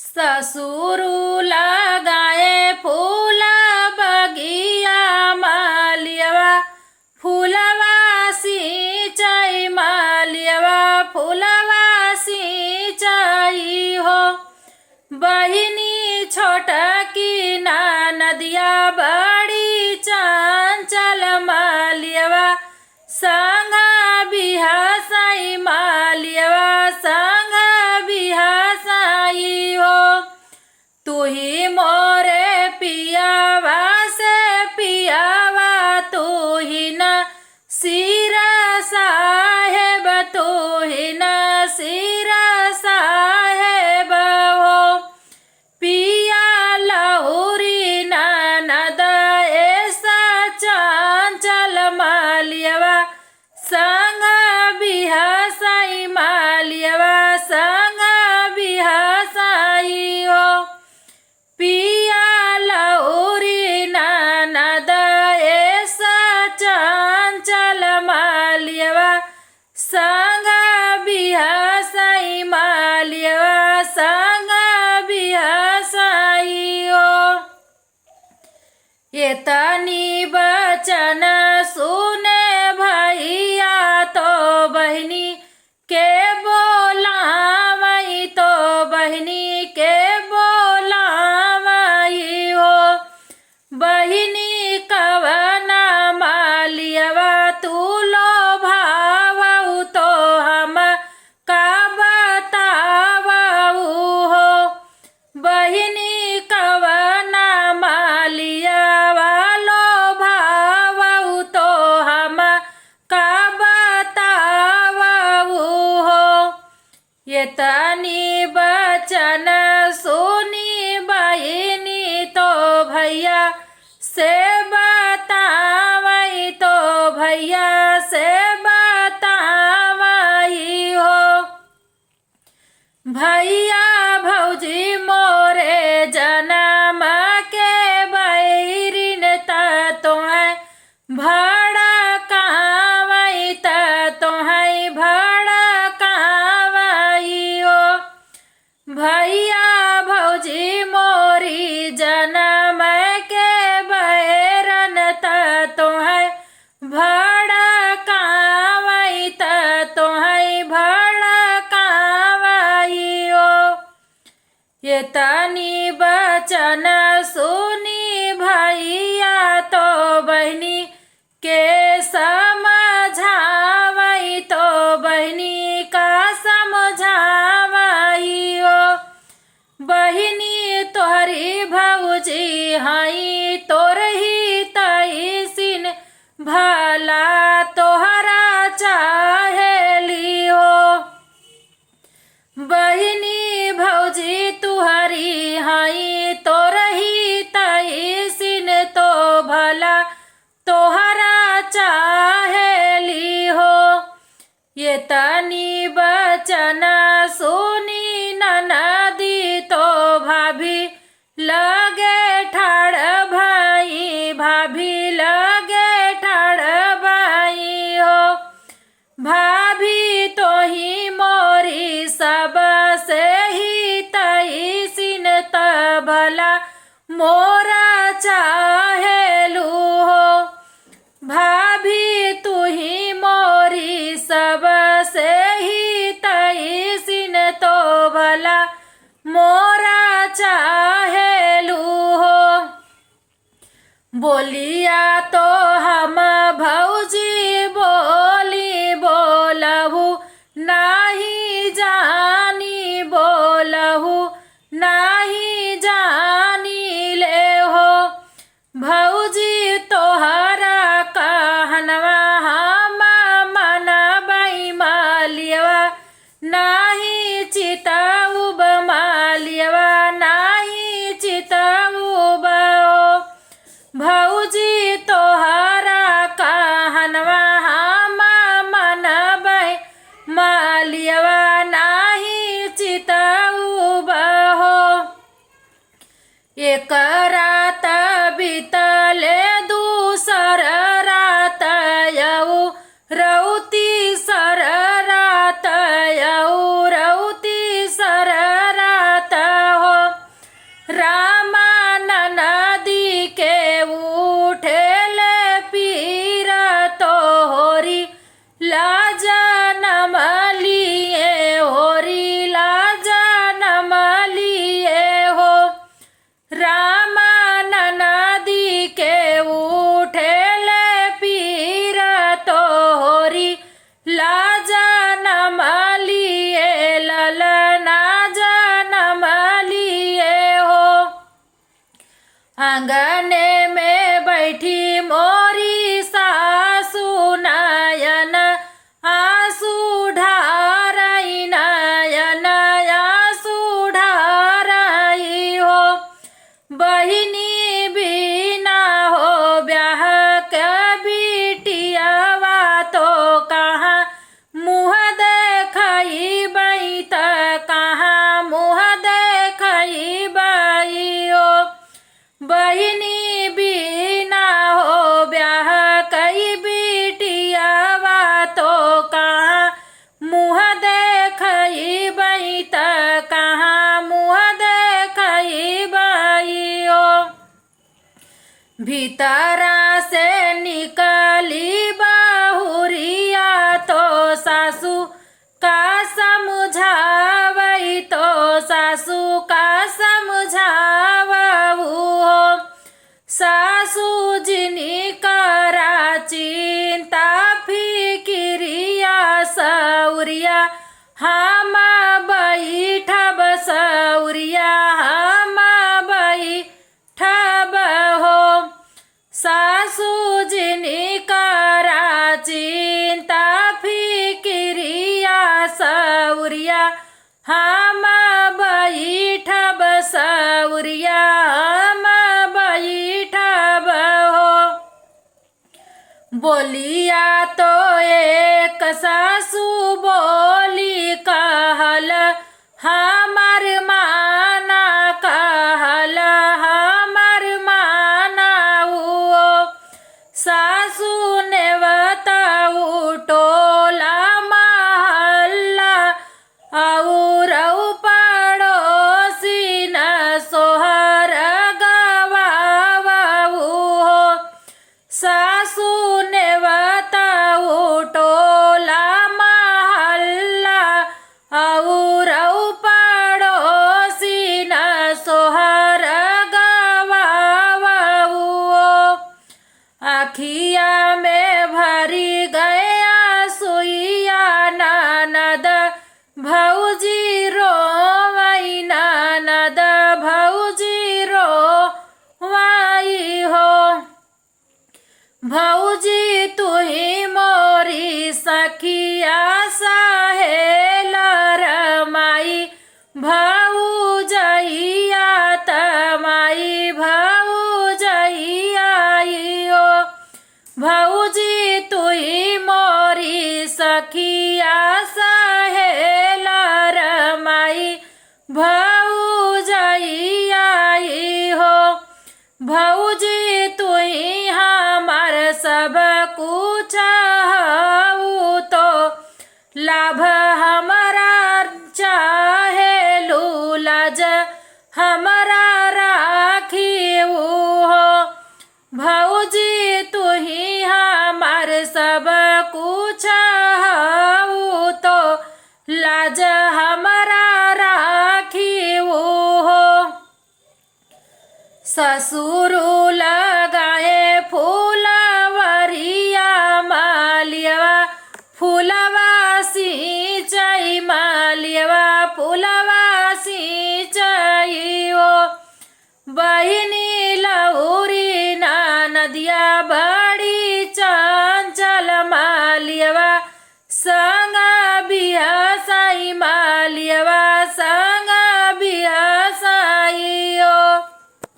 ससुरु लगाए फूल बगिया मालियवा फूलवा सिंचाई मालियवा फूलवा सिंचाई हो। बहिनी छोटकी नदिया बड़ी चंचल मालियवा संग बिहासाई मालियवा संग बिहासाई हो। तू ही मोरे पियावा से पियावा तू ही न सिर साहेब तू ही न सिर साहेब हो। पिया लहुरी ननद ऐसा चंचल मालियवा संग बिहासाई मालियवा संग बिहासाई हो। पिया लहुरी ननद ऐसा चंचल मालियवा संग बिहासाई मालियवा संग बिहासाई हो। ये तनी बचन सुने भैया तो बहनी के बोलावई तो बहनी के बोलावई हो। बहिनी कवना मालियवा तू लो भावऊ तो हम का बतावऊ हो। बहिनी कवना मालियवा लो भावऊ तो हम का बतावऊ हो। ये तनी बचन सुनी बहिनी तो भैया से बतावई तो भैया से बतावई हो। भैया भौजी मोरे जनम के बैरिन तोहें भड़कावई तोहें भड़कावई हो। भैया भौजी मोरी जनम के बैरन तोहें भड़कावई तोहें भड़कावई हो। ये तनी बचन सुनी भैया तो बहनी के समझावई तो बहनी का समझावई हो। बहिनी तोहरी भौजी हई तोरही तईसिन भला तोहरा चाहेली हो। बहिनी भौजी तुहरी हई तोरही तईसिन तो भला तोहरा चाहेली हो। ये तनी बचन सुनी ननदी तो भाभी लगे ठाड़ भाई भाभी लगे ठाड़ भाई हो। भाभी तो ही मोरी सब से ही तईसिन भला मोरा चाहेलू हो। भाभी तू ही मोरी सब से ही तईसिन तो भला मोरा चाहेलू हो। बोलिया तो हम भौजी बोली बोलहु नाही जानी बोलहु नाही जानी ले हो। भौजी तोहरा कहनवा हम मनबई मालियवा नाही चितउब मालियवा नाही चितउब हो। भौजी तोहरा कहनवा आंगने में बैठी मोरी सासू नयन आंसू ढारई नयन आंसू ढारई हो। बहिनी बिना हो ब्याह के बिटियावा तो कहाँ मुँह देखई बई त कहाँ मुँह देखई बई हो। बहिनी बिना हो ब्याह कई बिटियावा तो कहाँ मुँह देखई बई त कहाँ मुँह देखई बई हो। भीतरा से निकली बहुरिया तो सासू का समझावई तो सासू का समझावऊ हो। सासू जिनी करा चिंता फिकिरिया सौरिया हम बैठब सौरिया हम बैठब हो। सासू जिनी करा चिंता फिकिरिया सौरिया हम बैठब सौरिया हम बैठब हो। बोलिया तो एक सासू बोली कहल हमार माना कहल हमार माना हुओ। सासू ने बताऊ टोला महल्ला और पड़ोसी न सोहर गवाऊ हो। सासू ने बताऊ टोला महल्ला और पड़ोसी न सोहर गवाऊ हो। आखिया में भरी गया सुइया ननद भौजी रोवई ननद भौजी रोवई हो। भौजी तुही मोरी सखिया सहेल रमाई भौजइया तमाई भौजइया हो। भौजी तुही मोरी सखिया सहेल रमाई भौजइया हो। भौजी तुही हमार सब कुछ हऊ तो लाभ हमारा चाहे लूलाज हमारा राखी हो। भौजी तुही हमार सब कुछ हऊ तो लाज हमारा राखी हो। ससुर लगाए फूलवरिया मालिया फूलवा सिंचाई मालिया फूलवा सिंचाई हो। बही